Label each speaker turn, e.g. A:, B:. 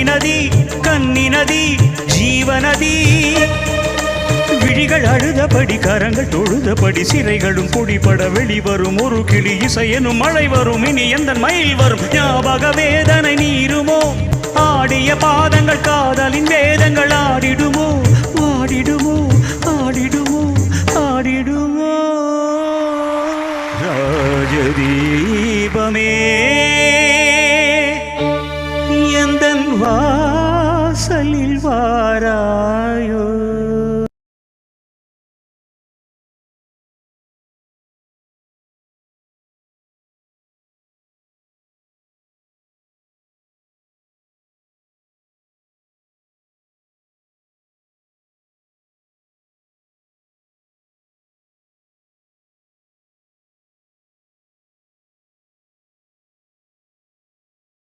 A: நதி கன்னி நதி ஜீவநதி விழிகள் அழுதபடி கரங்கள் தொழுதபடி சிறைகளும் பொடிபட வெளிவரும் ஒரு கிளி இசையனும் மழை வரும் இனி எந்த மயில் வரும் ஞாபக வேதனை நீருமோ ஆடிய பாதங்கள் காதலின் வேதங்கள் ஆடிடுமோ ஆடிடுமோ ஆடிடுமோ ஆடிடுமோ ராஜதீபமே எந்தன் வாசலில் வாரா